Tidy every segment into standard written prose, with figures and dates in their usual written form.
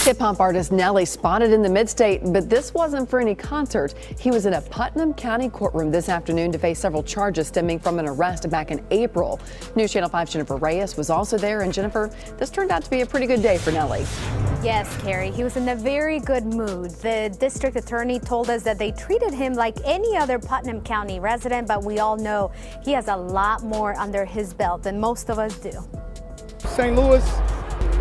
Hip-hop artist Nelly spotted in the mid-state, but this wasn't for any concert. He was in a Putnam County courtroom this afternoon to face several charges stemming from an arrest back in April. News Channel 5's Jennifer Reyes was also there, and Jennifer, this turned out to be a pretty good day for Nelly. Yes, Carrie, he was in a very good mood. The district attorney told us that they treated him like any other Putnam County resident, but we all know he has a lot more under his belt than most of us do. St. Louis,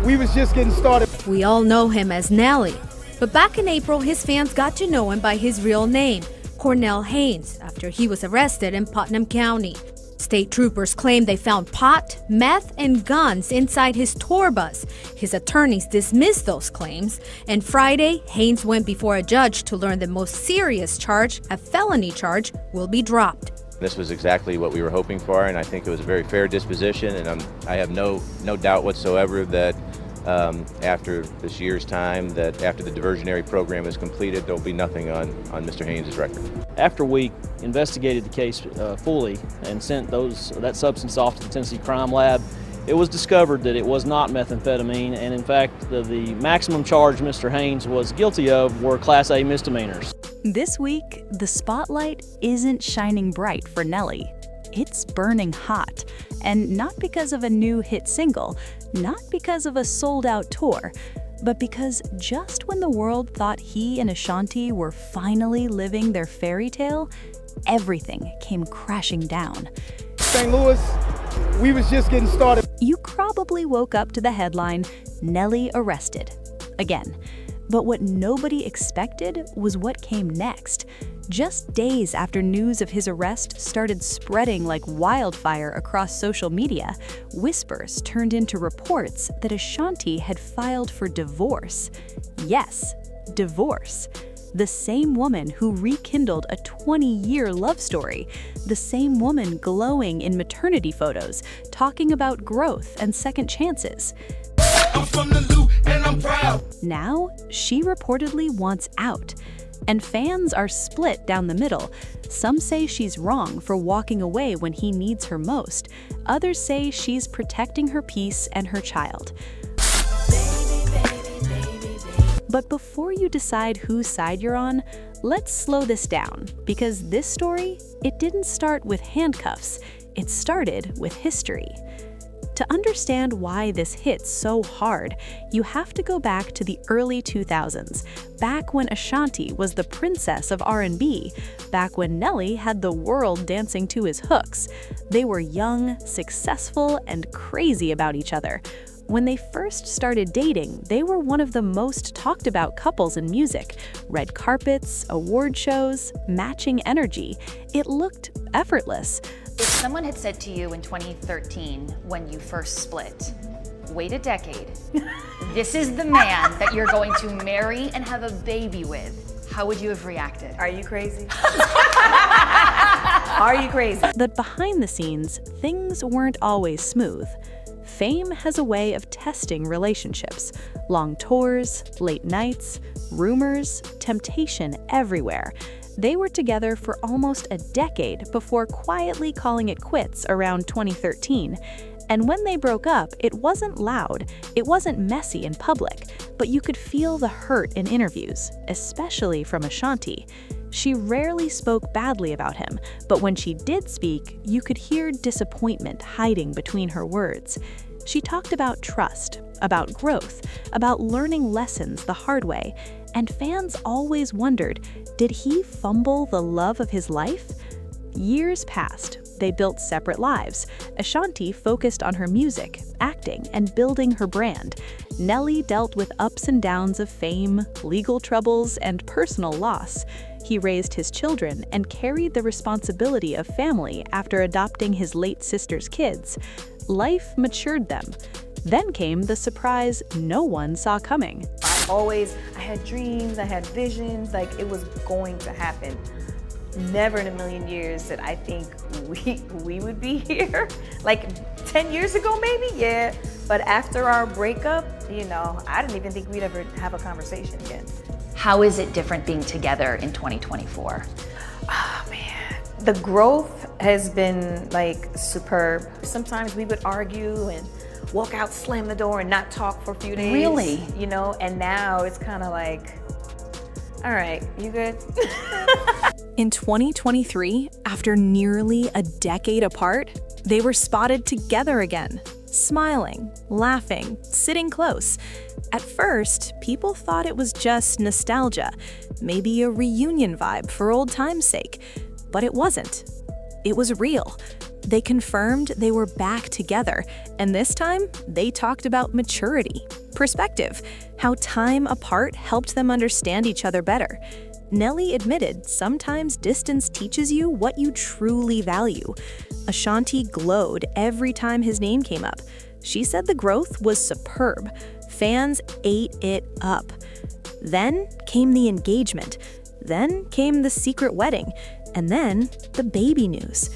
we was just getting started. We all know him as Nelly, but back in April, his fans got to know him by his real name, Cornell Haynes, after he was arrested in Putnam County. State troopers claimed they found pot, meth, and guns inside his tour bus. His attorneys dismissed those claims, and Friday, Haynes went before a judge to learn the most serious charge, a felony charge, will be dropped. This was exactly what we were hoping for, and I think it was a very fair disposition, and I have no doubt whatsoever that after this year's time, that after the diversionary program is completed, there'll be nothing on Mr. Haynes' record. After we investigated the case fully and sent that substance off to the Tennessee Crime Lab, it was discovered that it was not methamphetamine, and in fact, the maximum charge Mr. Haynes was guilty of were Class A misdemeanors. This week, the spotlight isn't shining bright for Nelly. It's burning hot, and not because of a new hit single, not because of a sold-out tour, but because just when the world thought he and Ashanti were finally living their fairy tale, everything came crashing down. St. Louis, we was just getting started. You probably woke up to the headline, Nelly arrested. Again. But what nobody expected was what came next. Just days after news of his arrest started spreading like wildfire across social media, whispers turned into reports that Ashanti had filed for divorce. Yes, divorce. The same woman who rekindled a 20-year love story. The same woman glowing in maternity photos, talking about growth and second chances. I'm from the loot and I'm proud. Now, she reportedly wants out. And fans are split down the middle. Some say she's wrong for walking away when he needs her most. Others say she's protecting her peace and her child. But before you decide whose side you're on, let's slow this down, because this story, it didn't start with handcuffs. It started with history. To understand why this hit so hard, you have to go back to the early 2000s, back when Ashanti was the princess of R&B, back when Nelly had the world dancing to his hooks. They were young, successful, and crazy about each other. When they first started dating, they were one of the most talked about couples in music. Red carpets, award shows, matching energy. It looked effortless. If someone had said to you in 2013, when you first split, wait a decade, this is the man that you're going to marry and have a baby with, how would you have reacted? Are you crazy? Are you crazy? But behind the scenes, things weren't always smooth. Fame has a way of testing relationships. Long tours, late nights, rumors, temptation everywhere. They were together for almost a decade before quietly calling it quits around 2013. And when they broke up, it wasn't loud, it wasn't messy in public, but you could feel the hurt in interviews, especially from Ashanti. She rarely spoke badly about him, but when she did speak, you could hear disappointment hiding between her words. She talked about trust, about growth, about learning lessons the hard way, and fans always wondered, did he fumble the love of his life? Years passed. They built separate lives. Ashanti focused on her music, acting, and building her brand. Nelly dealt with ups and downs of fame, legal troubles, and personal loss. He raised his children and carried the responsibility of family after adopting his late sister's kids. Life matured them. Then came the surprise no one saw coming. I had dreams, I had visions, like it was going to happen. Never in a million years that I think we would be here. Like 10 years ago maybe, yeah. But after our breakup, I didn't even think we'd ever have a conversation again. How is it different being together in 2024? Oh man, the growth has been like superb. Sometimes we would argue and walk out, slam the door, and not talk for a few days. Really? You know, and now it's kind of like, all right, you good? In 2023, after nearly a decade apart, they were spotted together again, smiling, laughing, sitting close. At first, people thought it was just nostalgia, maybe a reunion vibe for old time's sake, but it wasn't. It was real. They confirmed they were back together, and this time, they talked about maturity, perspective, how time apart helped them understand each other better. Nelly admitted sometimes distance teaches you what you truly value. Ashanti glowed every time his name came up. She said the growth was superb. Fans ate it up. Then came the engagement. Then came the secret wedding. And then the baby news.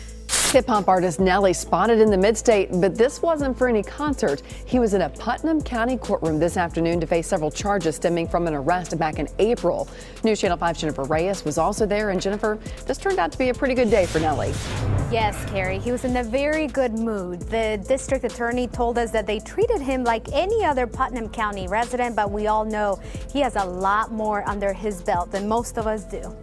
Hip-hop artist Nelly spotted in the mid-state, but this wasn't for any concert. He was in a Putnam County courtroom this afternoon to face several charges stemming from an arrest back in April. News Channel 5's Jennifer Reyes was also there, and Jennifer, this turned out to be a pretty good day for Nelly. Yes, Carrie, he was in a very good mood. The district attorney told us that they treated him like any other Putnam County resident, but we all know he has a lot more under his belt than most of us do.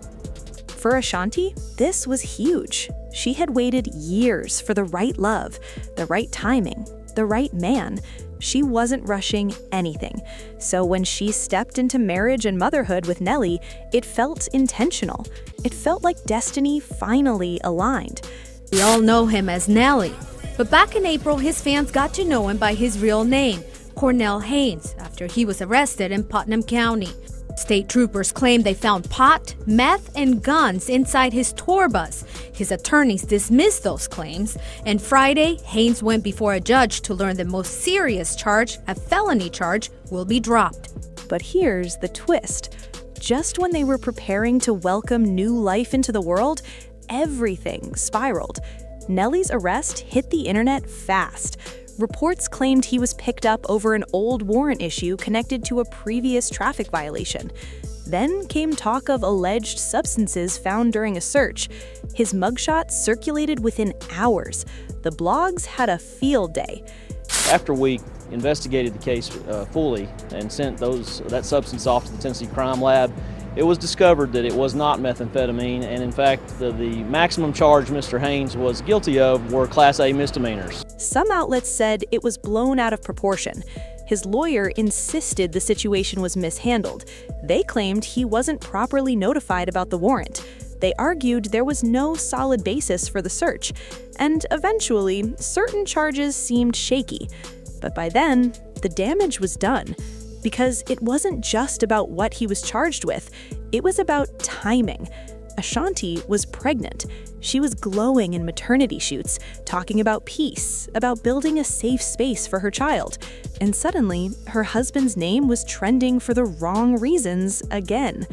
For Ashanti, this was huge. She had waited years for the right love, the right timing, the right man. She wasn't rushing anything. So when she stepped into marriage and motherhood with Nelly, it felt intentional. It felt like destiny finally aligned. We all know him as Nelly, but back in April, his fans got to know him by his real name, Cornell Haynes, after he was arrested in Putnam County. State troopers claim they found pot, meth, and guns inside his tour bus. His attorneys dismissed those claims, and Friday, Haynes went before a judge to learn the most serious charge, a felony charge, will be dropped. But here's the twist. Just when they were preparing to welcome new life into the world, everything spiraled. Nelly's arrest hit the internet fast. Reports claimed he was picked up over an old warrant issue connected to a previous traffic violation. Then came talk of alleged substances found during a search. His mugshot circulated within hours. The blogs had a field day. After we investigated the case fully and sent that substance off to the Tennessee Crime Lab, it was discovered that it was not methamphetamine, and in fact, the maximum charge Mr. Haynes was guilty of were Class A misdemeanors. Some outlets said it was blown out of proportion. His lawyer insisted the situation was mishandled. They claimed he wasn't properly notified about the warrant. They argued there was no solid basis for the search, and eventually, certain charges seemed shaky. But by then, the damage was done. Because it wasn't just about what he was charged with, it was about timing. Ashanti was pregnant. She was glowing in maternity shoots, talking about peace, about building a safe space for her child. And suddenly, her husband's name was trending for the wrong reasons again.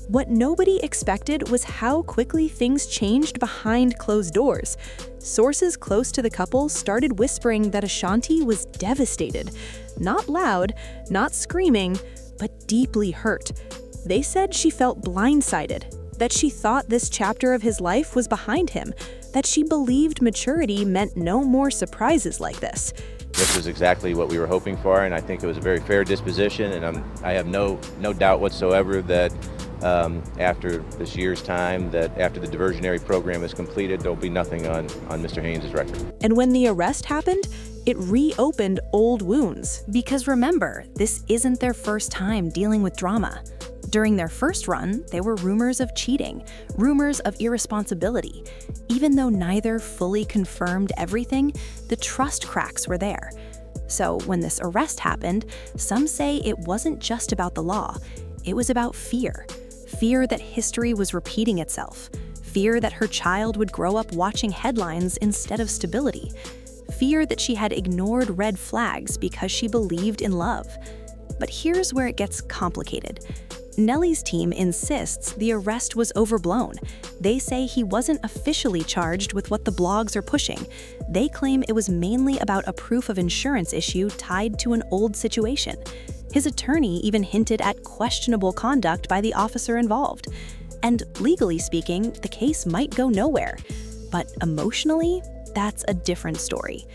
What nobody expected was how quickly things changed behind closed doors. Sources close to the couple started whispering that Ashanti was devastated. Not loud, not screaming, but deeply hurt. They said she felt blindsided, that she thought this chapter of his life was behind him, that she believed maturity meant no more surprises like this. This was exactly what we were hoping for, and I think it was a very fair disposition, and I have no doubt whatsoever that after this year's time, that after the diversionary program is completed, there'll be nothing on Mr. Haynes' record. And when the arrest happened, it reopened old wounds. Because remember, this isn't their first time dealing with drama. During their first run, there were rumors of cheating, rumors of irresponsibility. Even though neither fully confirmed everything, the trust cracks were there. So when this arrest happened, some say it wasn't just about the law. It was about fear. Fear that history was repeating itself. Fear that her child would grow up watching headlines instead of stability. Fear that she had ignored red flags because she believed in love. But here's where it gets complicated. Nelly's team insists the arrest was overblown. They say he wasn't officially charged with what the blogs are pushing. They claim it was mainly about a proof of insurance issue tied to an old situation. His attorney even hinted at questionable conduct by the officer involved. And legally speaking, the case might go nowhere. But emotionally, that's a different story.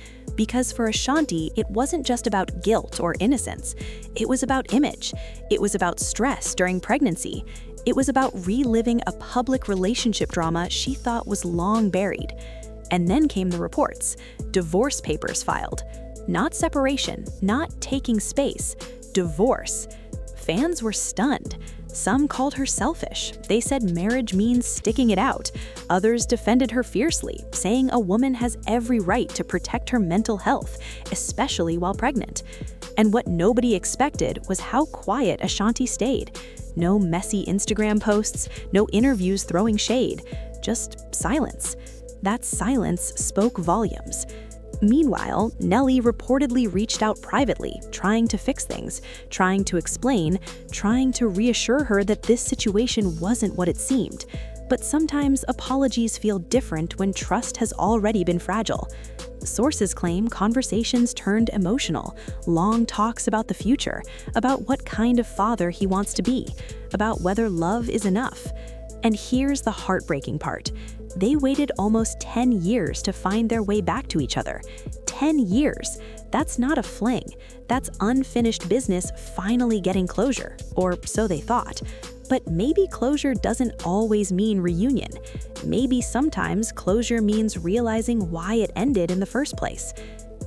Because for Ashanti, it wasn't just about guilt or innocence. It was about image. It was about stress during pregnancy. It was about reliving a public relationship drama she thought was long buried. And then came the reports. Divorce papers filed. Not separation, not taking space. Divorce. Fans were stunned. Some called her selfish. They said marriage means sticking it out. Others defended her fiercely, saying a woman has every right to protect her mental health, especially while pregnant. And what nobody expected was how quiet Ashanti stayed. No messy Instagram posts, no interviews throwing shade, just silence. That silence spoke volumes. Meanwhile, Nelly reportedly reached out privately, trying to fix things, trying to explain, trying to reassure her that this situation wasn't what it seemed. But sometimes apologies feel different when trust has already been fragile. Sources claim conversations turned emotional, long talks about the future, about what kind of father he wants to be, about whether love is enough. And here's the heartbreaking part. They waited almost 10 years to find their way back to each other. 10 years. That's not a fling. That's unfinished business finally getting closure, or so they thought. But maybe closure doesn't always mean reunion. Maybe sometimes closure means realizing why it ended in the first place.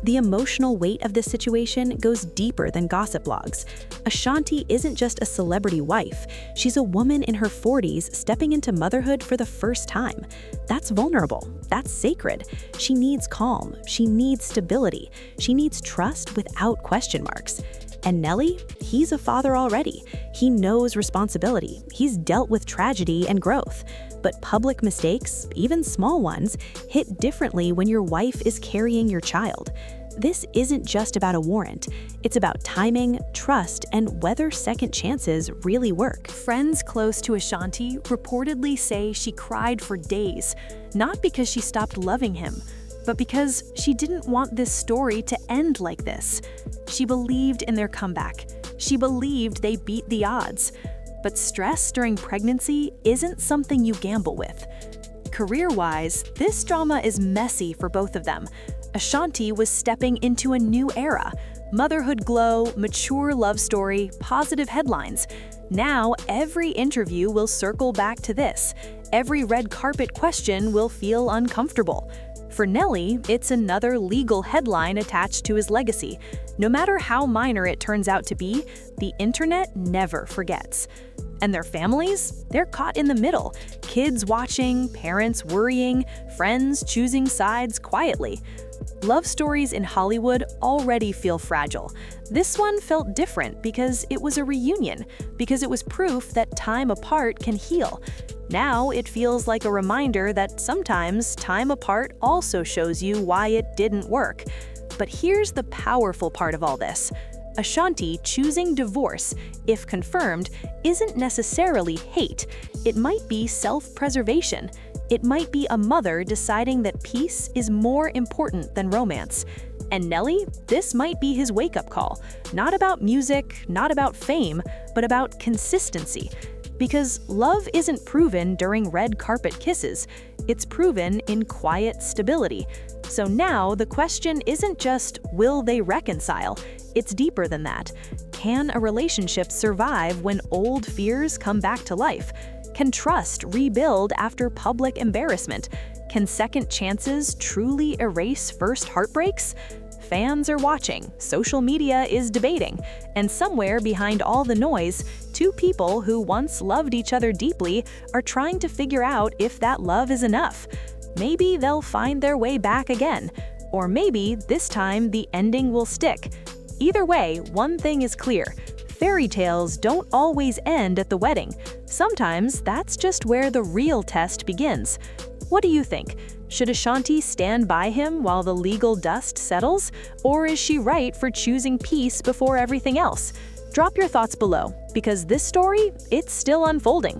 The emotional weight of this situation goes deeper than gossip blogs. Ashanti isn't just a celebrity wife. She's a woman in her 40s stepping into motherhood for the first time. That's vulnerable. That's sacred. She needs calm. She needs stability. She needs trust without question marks. And Nelly, he's a father already. He knows responsibility. He's dealt with tragedy and growth. But public mistakes, even small ones, hit differently when your wife is carrying your child. This isn't just about a warrant. It's about timing, trust, and whether second chances really work. Friends close to Ashanti reportedly say she cried for days, not because she stopped loving him, but because she didn't want this story to end like this. She believed in their comeback. She believed they beat the odds. But stress during pregnancy isn't something you gamble with. Career-wise, this drama is messy for both of them. Ashanti was stepping into a new era. Motherhood glow, mature love story, positive headlines. Now, every interview will circle back to this. Every red carpet question will feel uncomfortable. For Nelly, it's another legal headline attached to his legacy. No matter how minor it turns out to be, the internet never forgets. And their families? They're caught in the middle. Kids watching, parents worrying, friends choosing sides quietly. Love stories in Hollywood already feel fragile. This one felt different because it was a reunion, because it was proof that time apart can heal. Now it feels like a reminder that sometimes time apart also shows you why it didn't work. But here's the powerful part of all this. Ashanti choosing divorce, if confirmed, isn't necessarily hate. It might be self-preservation. It might be a mother deciding that peace is more important than romance. And Nelly, this might be his wake-up call. Not about music, not about fame, but about consistency. Because love isn't proven during red carpet kisses. It's proven in quiet stability. So now the question isn't just, will they reconcile? It's deeper than that. Can a relationship survive when old fears come back to life? Can trust rebuild after public embarrassment? Can second chances truly erase first heartbreaks? Fans are watching, social media is debating, and somewhere behind all the noise, two people who once loved each other deeply are trying to figure out if that love is enough. Maybe they'll find their way back again, or maybe this time the ending will stick. Either way, one thing is clear. Fairy tales don't always end at the wedding. Sometimes that's just where the real test begins. What do you think? Should Ashanti stand by him while the legal dust settles? Or is she right for choosing peace before everything else? Drop your thoughts below, because this story, it's still unfolding.